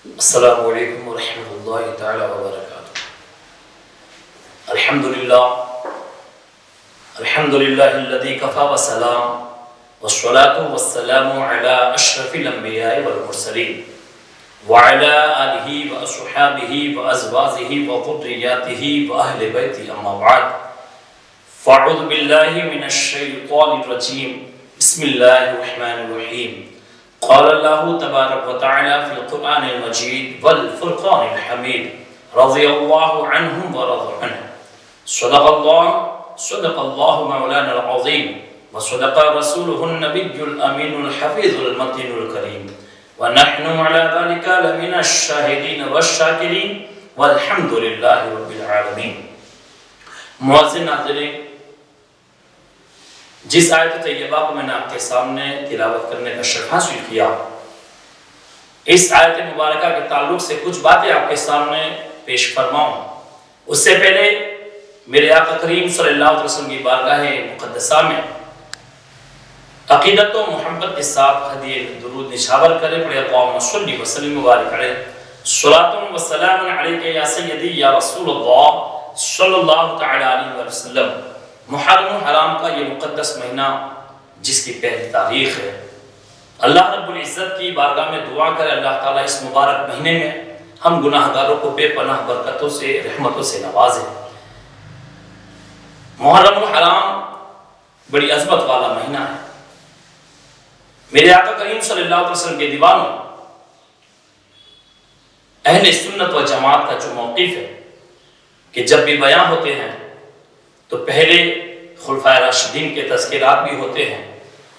السلام علیکم ورحمۃ اللہ تعالی وبرکاتہ۔ الحمدللہ الذی کفی وسلام والصلاة والسلام علی اشرف الانبیاء والمرسلین وعلی آلہ واصحابہ وازواجہ وذریاتہ واہل بیتہ اما بعد فاعوذ باللہ من الشیطان الرجیم بسم اللہ الرحمن الرحیم۔ قال اللہ تبارک و تعالی فی القرآن المجید والفرقان الحمید رضی اللہ عنہم ورضوا عنہ۔ صدق اللہ مولانا العظیم وصدق رسولہ النبی الامین الحفیظ المتین الکریم ونحن علی ذلک لمن الشاہدین والشاکرین والحمد للہ رب العالمین۔ معزز ناظرین، جس آیت طیبہ کو میں نے آپ کے سامنے تلاوت کرنے کا شرف حاصل کیا، اس آیت مبارکہ کے تعلق سے کچھ باتیں آپ کے سامنے پیش فرماؤں۔ اس سے پہلے میرے آقا کریم صلی اللہ علیہ وسلم کی بارگاہ مقدسہ میں عقیدت و محبت کے ساتھ ہدیہ درود نشاور کرے پڑے اللہم صلی وسلم وبارک علیہ صلاۃ و سلام علیک یا سیدی یا رسول اللہ صلی اللہ تعالی علیہ وسلم۔ محرم حرام کا یہ مقدس مہینہ جس کی پہلی تاریخ ہے، اللہ رب العزت کی بارگاہ میں دعا کرے اللہ تعالیٰ اس مبارک مہینے میں ہم گناہ گاروں کو بے پناہ برکتوں سے رحمتوں سے نوازے۔ محرم الحرام بڑی عظمت والا مہینہ ہے۔ میرے آقا کریم صلی اللہ علیہ وسلم کے دیوانوں، اہل سنت و جماعت کا جو موقف ہے کہ جب بھی بیان ہوتے ہیں تو پہلے خلفائے راشدین کے تذکرات بھی ہوتے ہیں،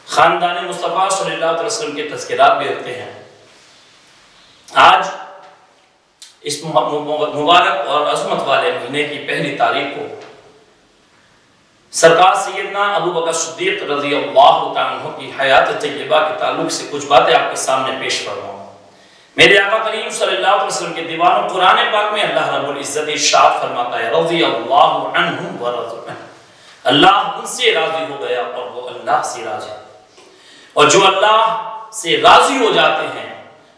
خاندان مصطفیٰ صلی اللہ علیہ وسلم کے تذکرات بھی ہوتے ہیں۔ آج اس مبارک اور عظمت والے مہینے کی پہلی تاریخ کو سرکار سیدنا ابو بکر صدیق رضی اللہ تعالیٰ عنہ کی حیات طیبہ کے تعلق سے کچھ باتیں آپ کے سامنے پیش فرماؤں۔ میرے آقا کریم صلی اللہ علیہ وسلم کے دیوانوں، قرآن پاک میں اللہ رب العزت ارشاد فرماتا ہے رضی اللہ عنہم ورضوا عنہ، اللہ ان سے راضی ہو گیا اور وہ اللہ سے راضی ہے۔ اور جو اللہ سے راضی ہو جاتے ہیں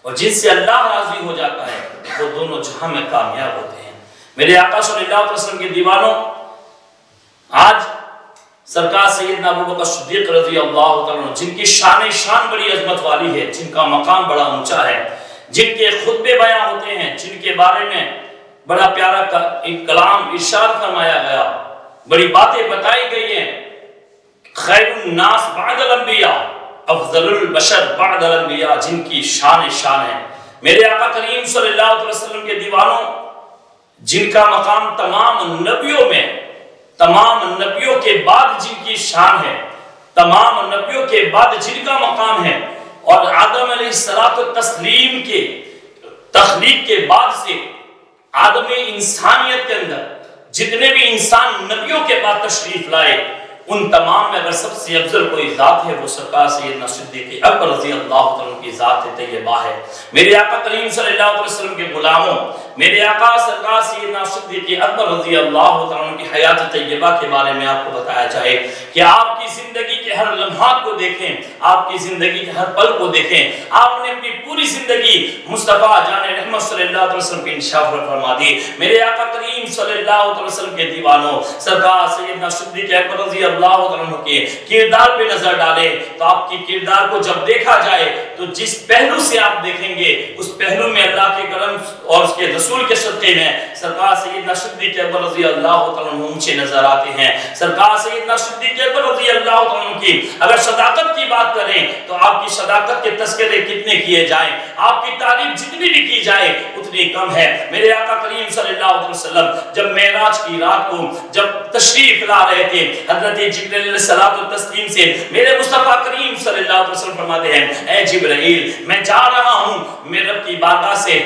اور جن سے اللہ راضی ہو جاتا ہے وہ دونوں جہاں میں کامیاب ہوتے ہیں۔ میرے آقا صلی اللہ علیہ وسلم کے دیوانوں، آج سرکار سیدنا ابو بکر صدیق رضی اللہ تعالیٰ عنہ، جن کی شان بڑی عظمت والی ہے، جن کا مقام بڑا اونچا ہے، جن کے خطبے بیان ہوتے ہیں، جن کے بارے میں بڑا پیارا ایک کلام ارشاد فرمایا گیا، بڑی باتیں بتائی گئی ہیں۔ خیر الناس بعد الانبیاء، افضل البشر بعد الانبیاء، جن کی شان ہے۔ میرے آقا کریم صلی اللہ علیہ وسلم کے دیوانوں، جن کا مقام تمام نبیوں کے بعد جن کی شان ہے، تمام نبیوں کے بعد جن کا مقام ہے، اور آدم علیہ السلام کے تخلیق کے بعد سے آدم انسانیت کے اندر جتنے بھی انسان نبیوں کے بعد تشریف لائے، ان تمام میں اگر سب سے افضل کوئی ذات ہے وہ سرکار سیدنا صدیق اکبر رضی اللہ عنہ کی ذات طیبہ ہے۔ میرے آقا کریم صلی اللہ علیہ وسلم کے غلاموں، میرے آقا سرکار سیدنا صدیق اکبر رضی اللہ عنہ کی حیات طیبہ کے بارے میں آپ کو بتایا جائے کہ آپ کی زندگی کے ہر لمحات کو دیکھیں، آپ کی زندگی کے ہر پل کو دیکھیں۔ آپ نے اپنی پوری زندگی مصطفیٰ جان رحمت صلی اللہ علیہ وسلم کی انشاء فرما دی۔ میرے آقا کریم صلی اللہ علیہ وسلم کے دیوانوں، سرکار سیدنا صدیق اکبر رضی اللہ عنہ کے کردار پہ نظر ڈالیں تو آپ کی کردار کو جب دیکھا جائے تو جس پہلو سے آپ دیکھیں گے اس پہلو میں اللہ کے کرم اور اس کے رسول کے صدقے میں سرکار سیدنا صدیق اکبر رضی اللہ عنہ اونچے نظر آتے ہیں۔ سرکار سیدنا صدیق اکبر رضی اللہ عنہ کی اگر صداقت کی بات کریں تو آپ کی صداقت کے تذکرے کتنے کیے جائیں، آپ کی تعریف جتنی بھی کی جائے اتنی کم ہے۔ میرے آقا کریم صلی اللہ علیہ وسلم جب معراج کی رات کو جب تشریف لا رہے تھے، حضرت جبرائیل علیہ الصلوۃ والتسلیم سے میرے مصطفیٰ کریم صلی اللہ علیہ وسلم فرماتے ہیں اے جبرائیل، میں جا رہا ہوں میرے رب کی بارگاہ سے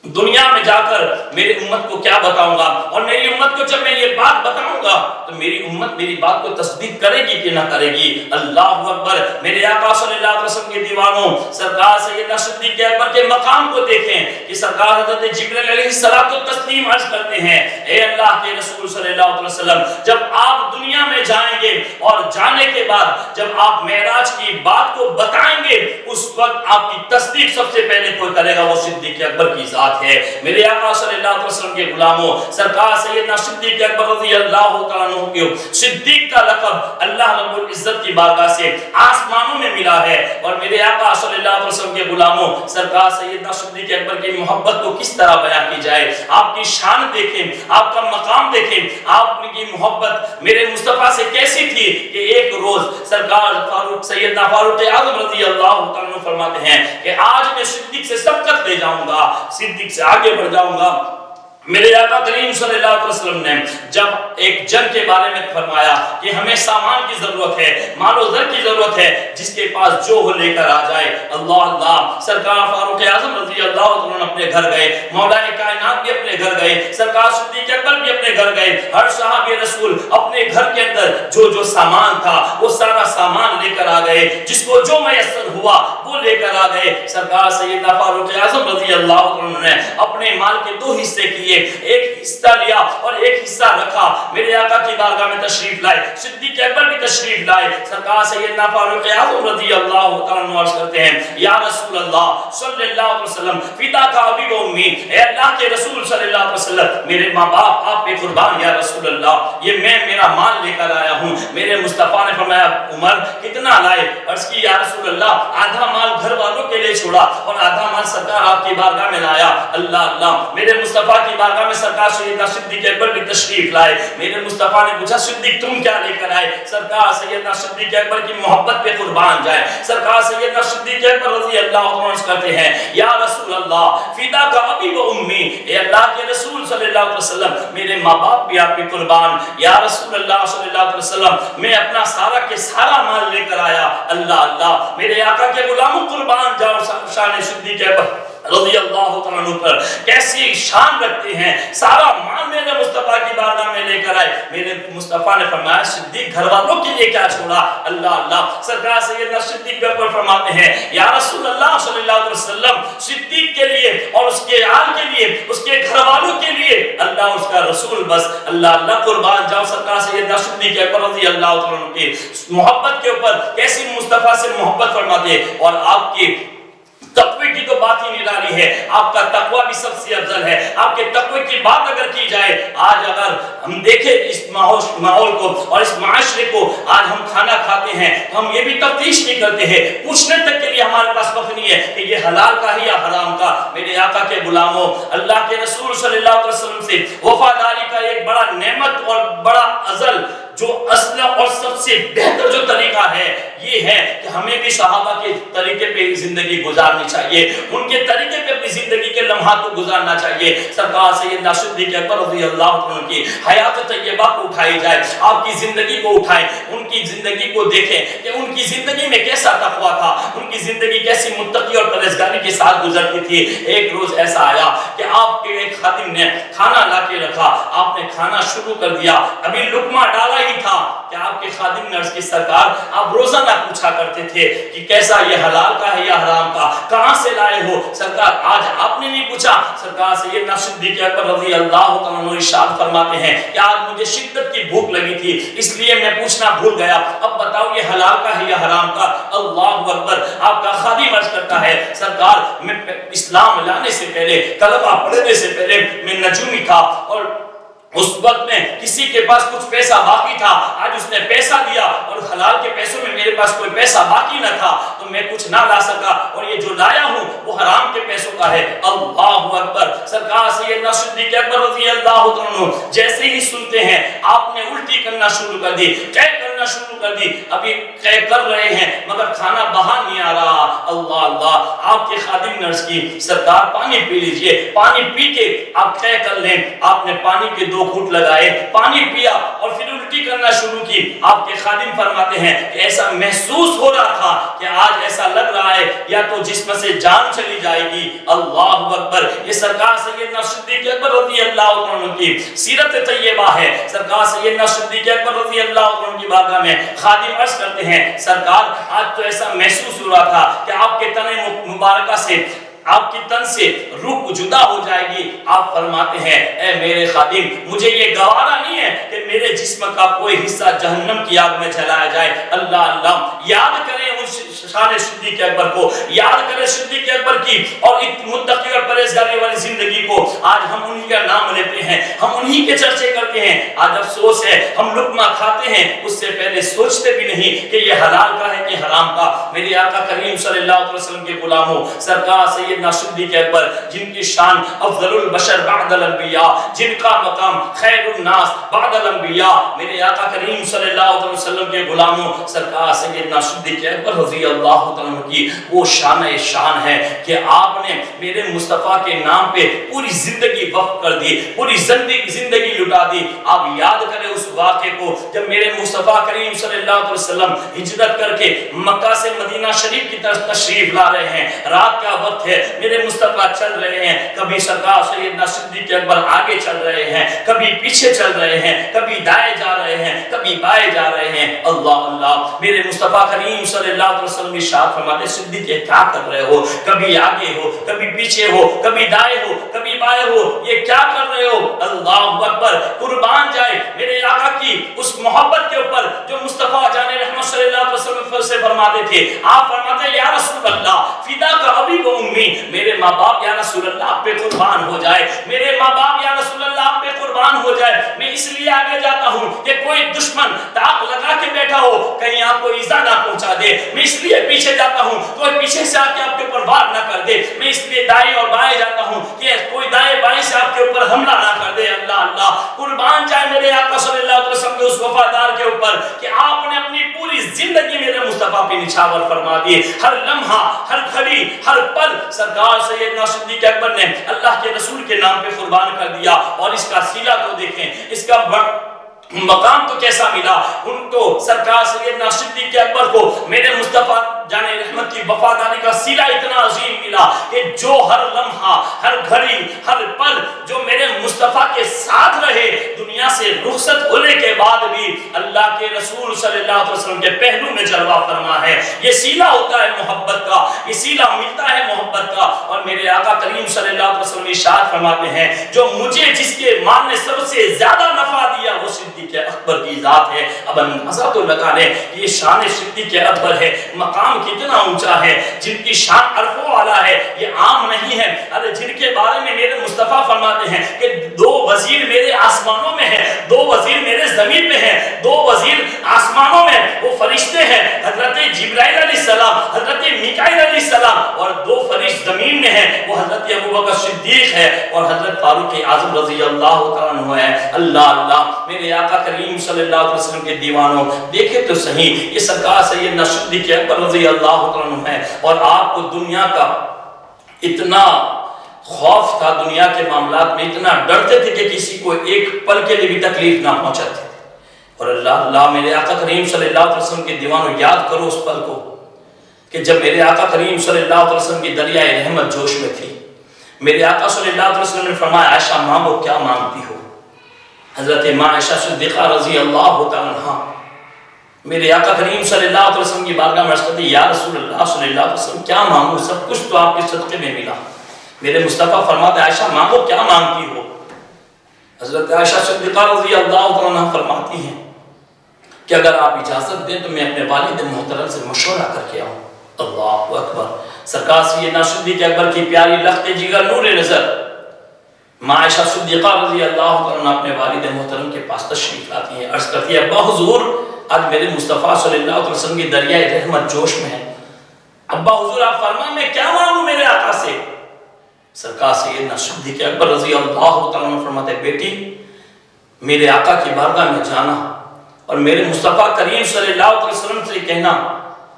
دنیا میں جا کر میری امت کو کیا بتاؤں گا، اور میری امت کو جب میں یہ بات بتاؤں گا تو میری امت میری بات کو تصدیق کرے گی کہ نہ کرے گی۔ اللہ اکبر۔ میرے آقا صلی اللہ علیہ وسلم کے دیوانوں، سرکار سیدنا صدیق اکبر کے مقام کو دیکھیں کہ سرکار حضرت جبرائیل علیہ الصلوۃ والتسلیم عرض کرتے ہیں اے اللہ کے رسول صلی اللہ علیہ وسلم، جب آپ دنیا میں جائیں گے اور جانے کے بعد جب آپ معراج کی بات کو بتائیں گے اس وقت آپ کی تصدیق سب سے پہلے کوئی کرے گا وہ صدیق اکبر کی ذات ہے۔ میرے آقا صلی اللہ علیہ وسلم کے غلاموں، سرکار سیدنا صدیق اکبر رضی اللہ تعالیٰ عنہ کو صدیق کا لقب اللہ رب العزت کی بارگاہ سے آسمانوں میں ملا ہے۔ اور میرے آقا صلی اللہ علیہ وسلم کے غلاموں، سرکار سیدنا صدیق اکبر کی محبت کو کس طرح بیان کی جائے؟ آپ کی شان دیکھیں، آپ کا مقام دیکھیں، آپ کی محبت میرے مصطفیٰ سے کیسی تھی کہ ایک روز سرکار فاروق سیدنا فاروق اعظم رضی اللہ تعالیٰ عنہ فرماتے ہیں کہ آج میں صدیق سے سبقت لے جاؤں گا، صدیق سے آگے بڑھ جاؤں گا۔ میرے آقا کریم صلی اللہ علیہ وسلم نے جب ایک جنگ کے بارے میں فرمایا کہ ہمیں سامان کی ضرورت ہے، مال و زر کی ضرورت ہے، جس کے پاس جو ہو لے کر آ جائے۔ اللہ اللہ، سرکار فاروق اعظم رضی اللہ عنہ اپنے گھر گئے، مولا کائنات بھی اپنے گھر گئے، سرکار صدیق اکبر بھی اپنے گھر گئے، ہر صحابی رسول اپنے گھر کے اندر جو سامان تھا وہ سارا سامان لے کر آ گئے، جس کو جو میسر ہوا وہ لے کر آ گئے۔ سرکار سیدنا فاروق اعظم رضی اللہ عنہ نے اپنے مال کے دو حصے کیے، ایک حصہ لیا اور ایک حصہ رکھا، میرے آقا کی بارگاہ میں تشریف لائے، صدیق اکبر بھی تشریف لائے۔ سرکار سیدنا فاروق اعظم رضی اللہ تعالیٰ عنہ عرض کرتے ہیں یا رسول اللہ صلی اللہ علیہ وسلم فداک ابی و امی، اے اللہ کے رسول صلی اللہ علیہ وسلم میرے ماں باپ آپ پہ قربان یا رسول اللہ، یہ میں میرا مال لے کر آیا ہوں۔ میرے مصطفیٰ نے فرمایا عمر کتنا لائے؟ عرض کی یا رسول اللہ آدھا مال گھر والوں کے لیے چھوڑا اور آدھا مال سرکار آپ کی بارگاہ میں لایا۔ اللہ اللہ، میرے مصطفیٰ کی بارگاہ میں سرکار سیدنا صدیق اکبر بھی تشریف لائے۔ میرے مصطفیٰ نے پوچھا صدیق تم کیا لے کر آئے؟ سرکار سیدنا صدیق اکبر کی محبت پہ قربان جائے، سرکار سیدنا صدیق اکبر رضی اللہ عنہ کرتے ہیں یا رسول اللہ فداک ابی و امی، اے اللہ کے رسول صلی اللہ علیہ وسلم میرے ماں باپ بھی آپ کی قربان، یا رسول اللہ صلی اللہ علیہ وسلم میں اپنا سارا کے سارا مال لے کر آیا۔ اللہ اللہ، میرے آقا کے غلاموں قربان جاؤ شان صدیق اکبر رضی اللہ تعالیٰ عنہ پر کیسی شان رکھتے ہیں، سارا مال میرے مصطفیٰ کی بارگاہ میں لے کر آئے۔ میرے مصطفیٰ نے فرمایا صدیق گھر والوں کے لیے کیا چھوڑا؟ اللہ اللہ، سرکار سیدنا صدیق پر فرماتے ہیں یا رسول اللہ صلی اللہ علیہ وسلم صدیق کے لیے اور اس کے آل کے لیے، اس کے گھر والوں کے لیے اللہ اس کا رسول بس۔ اللہ اللہ، قربان جاؤ سرکار سیدنا صدیق پر رضی اللہ تعالیٰ کی محبت کے اوپر کیسی مصطفیٰ سے محبت فرماتے، اور آپ کی تقوی کی تو بات ہی نرالی ہے، آپ کا تقوی بھی سب سے افضل ہے۔ آپ کے تقوی کی بات اگر کی جائے، آج اگر ہم دیکھیں اس ماحول کو اور اس معاشرے کو، آج ہم کھانا کھاتے ہیں تو ہم یہ بھی تفتیش نہیں کرتے ہیں، پوچھنے تک کے لیے ہمارے پاس وقت نہیں ہے کہ یہ حلال کا ہے یا حرام کا۔ میرے آقا کے غلاموں، اللہ کے رسول صلی اللہ علیہ وسلم سے وفاداری کا ایک بڑا نعمت اور بڑا ازل جو اصل اور سب سے بہتر جو طریقہ ہے یہ ہے کہ ہمیں بھی صحابہ کے طریقے پہ زندگی گزارنی چاہیے، ان کے طریقے پہ اپنی زندگی کے لمحات کو گزارنا چاہیے۔ سرکار سیدنا صدیق اکبر رضی اللہ عنہ کی حیات طیبہ کو اٹھائی جائے، آپ کی زندگی کو اٹھائیں، ان کی زندگی کو دیکھیں کہ ان کی زندگی میں کیسا تقویٰ تھا، ان کی زندگی کیسی متقی اور پرہیزگاری کے ساتھ گزرتی تھی۔ ایک روز ایسا آیا کہ آپ کے ایک خادم نے کھانا لا کے رکھا، آپ نے کھانا شروع کر دیا، ابھی لقمہ ڈالا ہی تھا کہ آپ کے خادم نے عرض کی سرکار آپ روزانہ پوچھا کرتے تھے کہ کیسا یہ حلال کا ہے یا حرام کا، کہاں سے لائے ہو؟ سرکار آج آپ نے نہیں پوچھا۔ سرکار سیدنا صدیق اکبر رضی اللہ عنہ ارشاد فرماتے ہیں کہ آج مجھے شدت کی بھوک لگی تھی اس لیے میں پوچھنا بھول گیا، اب بتاؤ یہ حلال کا ہے یا حرام کا؟ اللہ اکبر، آپ کا خادم عرض کرتا ہے سرکار میں اسلام لانے سے پہلے، کلمہ پڑھنے سے پہلے میں نجومی تھا اور اس وقت میں کسی کے پاس کچھ پیسہ باقی تھا، آج اس نے پیسہ دیا اور حلال کے پیسوں میں میرے پاس کوئی پیسہ باقی نہ تھا تو میں کچھ نہ لا سکا اور یہ جو لایا ہوں وہ حرام کے پیسوں کا ہے۔ اللہ اکبر، سرکار سیدنا صدیق اکبر رضی اللہ عنہ جیسے ہی سنتے ہیں آپ نے الٹی کرنا شروع کر دی، قے کرنا شروع کر دی، ابھی قے کر رہے ہیں مگر کھانا باہر نہیں آ رہا۔ اللہ اللہ، آپ کے خادم نے عرض کی سرکار پانی پی لیجئے، پانی پی کے آپ قے کر لیں۔ آپ نے پانی کے دو گھونٹ لگائے، پانی پیا اور پھر الٹی کرنا شروع کی۔ آپ کے خادم فرماتے ہیں کہ ایسا محسوس ہو رہا تھا کہ آج ایسا لگ رہا ہے یا تو جسم سے جان چلی جائے گی۔ اللہ اکبر، یہ سرکار سیدنا صدیق اکبر رضی اللہ عنہ کی سیرت طیبہ ہے۔ سرکار سیدنا صدیق اکبر رضی اللہ عنہ کی بارگاہ میں خادم عرض کرتے ہیں سرکار آج تو ایسا محسوس ہو رہا تھا کہ آپ کے تن مبارکہ سے، آپ کی تن سے روح جدا ہو جائے گی۔ آپ فرماتے ہیں اے میرے خادم مجھے یہ گوارا نہیں ہے کہ میرے جسم کا کوئی حصہ جہنم کی آگ میں جلایا جائے۔ اللہ اللہ، یاد کریں اس شان صدیق اکبر کو، یاد کریں صدیق اکبر کی اور متقی اور پرہیزگاری والی زندگی کو۔ آج ہم انہی کا نام لیتے ہیں، ہم انہی کے چرچے کرتے ہیں۔ آج افسوس ہے ہم لقمہ کھاتے ہیں اس سے پہلے سوچتے بھی نہیں کہ یہ حلال کا ہے کہ حرام کا۔ میرے آقا کریم صلی اللہ علیہ وسلم کے غلاموں، سرکار سیدنا صدیق اکبر جن کی شان افضل البشر بعد الانبیاء، جن کا مقام خیر الناس بعد الانبیاء، میرے آقا کریم صلی اللہ علیہ وسلم کے غلاموں سرکار سیدنا صدیق اکبر رضی اللہ تعالیٰ کی وہ شان ہے کہ آپ نے میرے مصطفیٰ کے نام پہ پوری زندگی وقف کر دی، پوری زندگی لٹا دی۔ آپ یاد کریں اس واقعے کو جب میرے مصطفیٰ کریم صلی اللہ علیہ وسلم ہجرت کر کے مکہ سے مدینہ شریف کی طرف تشریف لا رہے ہیں، رات کا وقت ہے، میرے مصطفیٰ چل رہے ہیں، کبھی سرکار سیدنا صدیق اکبر آگے چل رہے ہیں، کبھی پیچھے چل رہے ہیں، کبھی دائیں جا رہے ہیں، کبھی بائیں جا رہے ہیں۔ اللہ اللہ، میرے مصطفیٰ کریم صلی اللہ علیہ وسلم ارشاد فرماتے صدیق کیا کر رہے ہو؟ کبھی آگے ہو، کبھی پیچھے ہو، کبھی دائیں ہو، کبھی بائیں ہو، یہ کیا کر رہے ہو؟ اللہ اکبر، قربان جائے میرے آقا کی اس محبت کے اوپر جو مصطفیٰ جان رحمت صلی اللہ علیہ وسلم سے فرماتے تھے۔ آپ فرماتے ہیں یا رسول اللہ فدا کا ابی و امی، میرے ماں باپ یا رسول اللہ آپ پہ قربان ہو جائے، میرے ماں باپ یا رسول اللہ آپ پہ قربان ہو جائے۔ میں اس لیے آگے جاتا ہوں کہ کوئی دشمن تاق لگا کے بیٹھا ہو کہیں آپ کو ایزا نہ پہنچا دے، میں اس لیے پیچھے جاتا ہوں کوئی پیچھے سے آ کے آپ کے اوپر وار نہ کر دے، میں اس لیے دائیں اور بائیں جاتا ہوں کہ کوئی دائیں بائیں سے آپ کے اوپر حملہ نہ کر دے۔ اللہ اللہ، قربان جائے میرے آقا صلی اللہ علیہ وسلم کے اس وفادار کے اوپر کہ آپ نے اپنی پوری زندگی میرے مصطفیٰ پہ نچھاور فرما دی۔ ہر لمحہ، ہر گھڑی، ہر پل سرکار سیدنا صدیق اکبر نے اللہ کے رسول کے نام پہ قربان کر دیا۔ اور اس کا سیلہ تو دیکھیں، اس کا مقام تو کیسا ملا ان کو۔ سرکار سیدنا صدیق اکبر کو میرے مصطفیٰ جان رحمت کی وفاداری کا سیلہ اتنا عظیم ملا کہ جو ہر لمحہ، ہر گھڑی، ہر پل جو میرے مصطفیٰ کے ساتھ رہے، دنیا سے رخصت ہونے کے بعد بھی اللہ کے رسول صلی اللہ علیہ وسلم کے پہلو میں جلوہ فرما ہے۔ یہ سیلہ ہوتا ہے محبت کا، یہ سیلہ ملتا ہے محبت کا۔ اور میرے آقا کریم صلی اللہ علیہ وسلم ارشاد فرماتے ہیں جو مجھے جس کے مال نے سب سے زیادہ نفع دیا وہ صدیق اکبر کی ذات ہے۔ اب اندازہ تو لگا لیں یہ شان صدیق اکبر ہے، مقام کتنا اونچا ہے، جن کی شان عرفوں والا ہے، یہ عام نہیں ہے۔ ارے جن کے بارے میں میرے مصطفیٰ فرماتے ہیں کہ دو وزیر میرے آسمانوں میں ہیں، دو وزیر میرے زمین میں ہیں، دو وزیر آسمانوں میں وہ فرشتے ہیں، حضرت جبرائیل علیہ السلام، حضرت میکائیل علیہ السلام، اور دو فرشتے زمین میں ہیں، وہ حضرت ابوبکر صدیق ہے اور حضرت فاروق اعظم رضی اللہ تعالیٰ عنہ ہے۔ اللہ اللہ، میرے آقا کریم صلی اللہ علیہ وسلم کے دیوانوں دیکھے تو صحیح، یہ سرکار سیدنا صدیق اکبر رضی اللہ تعالیٰ عنہ ہے۔ اور آپ کو دنیا کا اتنا خوف تھا، دنیا کے معاملات میں اتنا ڈرتے تھے کہ کسی کو ایک پل کے لیے بھی تکلیف نہ پہنچاتے۔ اور اللہ اللہ، میرے آقا کریم صلی اللہ علیہ وسلم کے دیوانوں یاد کرو اس پل کو کہ جب میرے آقا کریم صلی اللہ علیہ وسلم کی دریائے رحمت جوش میں تھی، میرے آقا صلی اللہ علیہ وسلم نے فرمایا عائشہ مانگو کیا مانگتی ہو؟ حضرت ماں عائشہ صدیقہ رضی اللہ تعالیٰ عنہ میرے آقا کریم صلی اللہ علیہ وسلم کی بارگاہ میں عرض کرتی یا رسول اللہ صلی اللہ علیہ وسلم کیا مانگو، سب کچھ تو آپ کے صدقے میں ملا۔ میرے مصطفیٰ فرماتے عائشہ مانگو کیا مانگتی ہو؟ حضرت عائشہ صدیقہ رضی اللہ تعالیٰ عنہ فرماتی ہیں کہ اگر آپ اجازت دیں تو میں اپنے والد محترم سے مشورہ کر کے آؤں۔ اللہ اکبر، سرکار سیدنا صدیق اکبر کی پیاری لخت جگر نور نظر ماں عائشہ صدیقہ رضی اللہ تعالیٰ عنہ اپنے والد محترم کے پاس تشریف لاتی ہیں، عرض کرتی ہے ابا حضور آج میرے مصطفیٰ صلی اللہ علیہ وسلم کی دریائے رحمت جوش میں ہے، ابا حضور آپ فرمائیں میں کیا مانگوں میرے آقا سے؟ سرکار سیدنا صدیق اکبر رضی اللہ تعالیٰ عنہ فرماتے بیٹی میرے آقا کی بارگاہ میں جانا اور میرے مصطفیٰ کریم صلی اللہ علیہ وسلم سے کہنا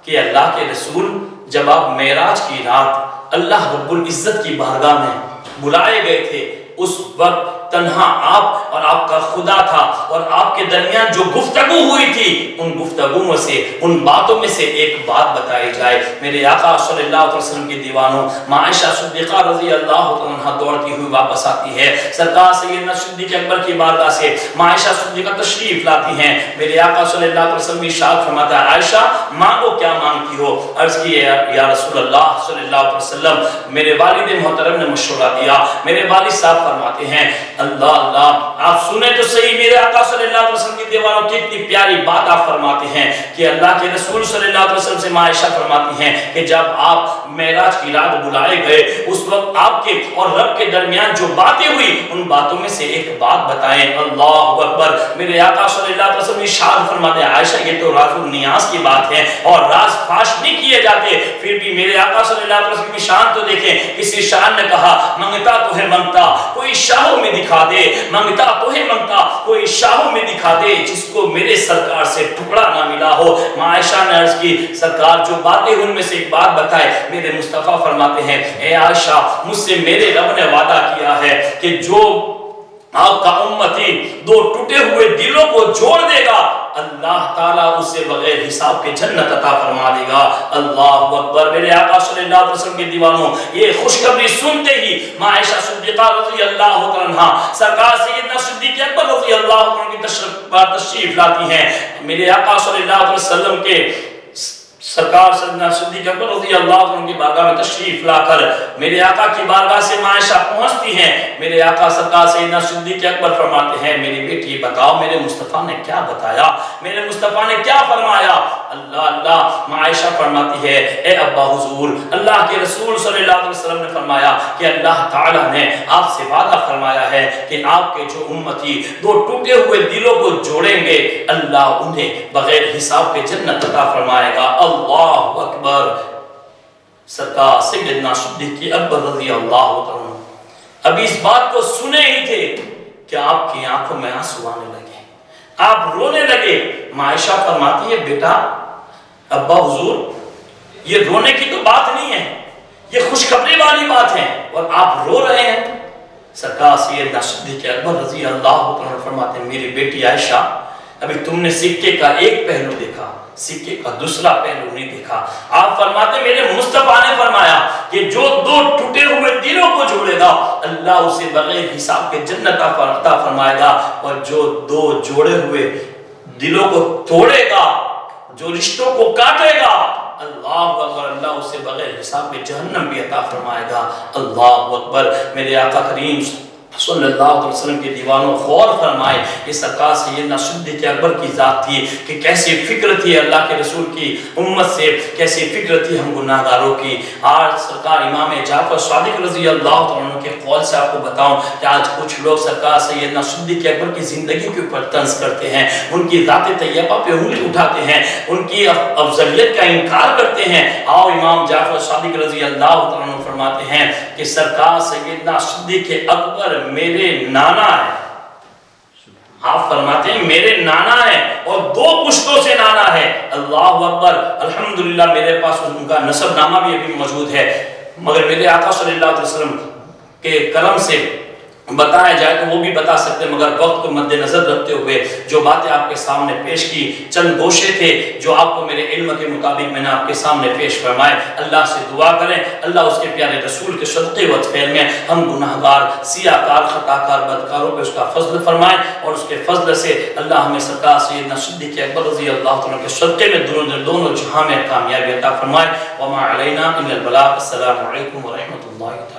کہ اللہ کے رسول جب آپ معراج کی رات اللہ رب العزت کی بارگاہ میں بلائے گئے تھے اس وقت تنہا آپ اور آپ کا خدا تھا، اور آپ کے درمیان جو گفتگو ہوئی تھی ان گفتگو سے ان باتوں میں سے ایک بات بتائی جائے۔ میرے آقا صلی اللہ علیہ وسلم کے دیوانوں ماں عائشہ صدیقہ رضی اللہ عنہ دوڑتی ہوئی واپس آتی ہے، سرکار سیدنا صدیق اکبر کی بارگاہ سے ماں عائشہ صدیقہ تشریف لاتی ہیں۔ میرے آقا صلی اللہ علیہ وسلم ارشاد فرماتا ہے عائشہ مانگو کیا مانگتی ہو؟ عرض کی یا رسول اللہ صلی اللہ علیہ وسلم میرے والد محترم نے مشورہ دیا، میرے والد صاحب فرماتے ہیں اللہ اللہ آپ سنیں تو صحیح، میرے آقا صلی اللہ علیہ وسلم کی دیوانوں کی اتنی پیاری بات آپ فرماتے ہیں کہ اللہ کے رسول صلی اللہ علیہ وسلم سے عائشہ فرماتی ہیں کہ جب آپ معراج کی رات بلائے گئے اس وقت آپ کے اور رب کے درمیان جو باتیں ہوئی ان باتوں میں سے ایک بات بتائیں۔ اللہ اکبر، میرے آقا صلی اللہ علیہ وسلم ارشاد فرماتے ہیں عائشہ یہ تو راز النیاز کی بات ہے اور راز فاش نہیں کیے جاتے، پھر بھی میرے آقا صلی اللہ علیہ وسلم کی شان تو دیکھیں، کسی شان نے کہا منگتا تو ہے منگتا کوئی شاہوں میں دکھا دے، منگتا تو ہے منگتا کوئی شاہوں میں دکھا دے، جس کو میرے سرکار سے ٹکڑا نہ ملا ہو۔ عائشہ نے عرض کی سرکار جو باتیں ان میں سے ایک بات بتائے، میرے مصطفیٰ فرماتے ہیں اے عائشہ مجھ سے میرے رب نے وعدہ کیا ہے کہ جو آپ کا امتی دو ٹوٹے ہوئے دلوں کو جوڑ دے گا اللہ تعالیٰ اسے بغیر حساب کے جنت عطا فرما دے گا۔ اللہ اکبر، میرے آقا صلی اللہ علیہ وسلم کے دیوانوں یہ خوشخبری سنتے ہی عائشہ صدیقہ رضی اللہ عنہا سرکار سیدنا صدیق اکبر رضی اللہ عنہ کی تشریف لاتی ہیں۔ میرے آقا صلی اللہ علیہ وسلم کے سرکار سیدنا صدیق اکبر رضی اللہ عنہ کی بارگاہ میں تشریف لا کر میرے آقا کی بارگاہ سے عائشہ پہنچتی ہیں۔ میرے آقا سرکار سیدنا صدیق اکبر فرماتے ہیں میری بیٹی بتاؤ میرے مصطفیٰ نے کیا بتایا، میرے مصطفیٰ نے کیا فرمایا؟ اللہ اللہ، عائشہ فرماتی ہے اے ابا حضور اللہ کے رسول صلی اللہ علیہ وسلم نے فرمایا کہ اللہ تعالیٰ نے آپ سے وعدہ فرمایا ہے کہ آپ کے جو امتی دو ٹوٹے ہوئے دلوں کو جوڑیں گے اللہ انہیں بغیر حساب کے جنت عطا فرمائے گا۔ اللہ اکبر، سرکار سیدنا صدیق اکبر رضی اللہ عنہ ابھی اس بات کو سنے ہی تھے کہ آپ کی آنکھوں میں آنسو آنے لگے، آپ رونے لگے۔ عائشہ فرماتی ہے بیٹا ابا حضور یہ رونے کی تو بات نہیں ہے، یہ خوشخبری والی بات ہے اور آپ رو رہے ہیں۔ سرکار سیدنا صدیق اکبر رضی اللہ عنہ فرماتے ہیں میری بیٹی عائشہ ابھی تم نے سکے کا ایک پہلو دیکھا، سکے کا دوسرا پہلو نہیں دیکھا۔ آپ فرماتے میرے مصطفیٰ نے فرمایا کہ جو دو ٹوٹے ہوئے دلوں کو جوڑے گا اللہ اسے بغیر حساب کے جنت عطا فرمائے گا، اور جو دو جوڑے ہوئے دلوں کو توڑے گا، جو رشتوں کو کاٹے گا اللہ اکبر اللہ اسے بغیر حساب کے جہنم بھی عطا فرمائے گا۔ اللہ اکبر، میرے آقا کریم صلی اللہ علیہ وسلم کے دیوانوں غور فرمائے یہ سرکار سیدنا صدیق اکبر کی ذات تھی کہ کیسی فکر تھی اللہ کے رسول کی امت سے، کیسی فکر تھی ہم گناہگاروں کی۔ آج سرکار امام جعفر صادق رضی اللہ عنہ کے قول سے آپ کو بتاؤں کہ آج کچھ لوگ سرکار سیدنا صدیق اکبر کی زندگی کے اوپر طنز کرتے ہیں، ان کی ذات طیبہ پہ انگلی اٹھاتے ہیں، ان کی افضلیت کا انکار کرتے ہیں۔ آؤ امام جعفر صادق رضی اللہ عنہ فرماتے ہیں کہ سرکار سیدنا صدیق اکبر میرے نانا ہے۔ آپ فرماتے ہیں میرے نانا ہے اور دو پشتوں سے نانا ہے۔ اللہ اکبر، الحمدللہ میرے پاس ان کا نسب نامہ بھی ابھی موجود ہے، مگر میرے آقا صلی اللہ علیہ وسلم کے کرم سے بتایا جائے تو وہ بھی بتا سکتے، مگر وقت کو مد نظر رکھتے ہوئے جو باتیں آپ کے سامنے پیش کی چند گوشے تھے جو آپ کو میرے علم کے مطابق میں نے آپ کے سامنے پیش فرمائے۔ اللہ سے دعا کریں اللہ اس کے پیارے رسول کے صدقے و فعل میں ہم گناہگار سیاہ کار خطا کار بدکاروں پہ اس کا فضل فرمائے، اور اس کے فضل سے اللہ ہمیں سرکار سیدنا صدیق اکبر رضی اللہ عنہ کے صدقے میں دونوں جہاں میں کامیابی عطا فرمائے۔ وما علینا الا البلاغ۔ السلام علیکم ورحمۃ اللہ۔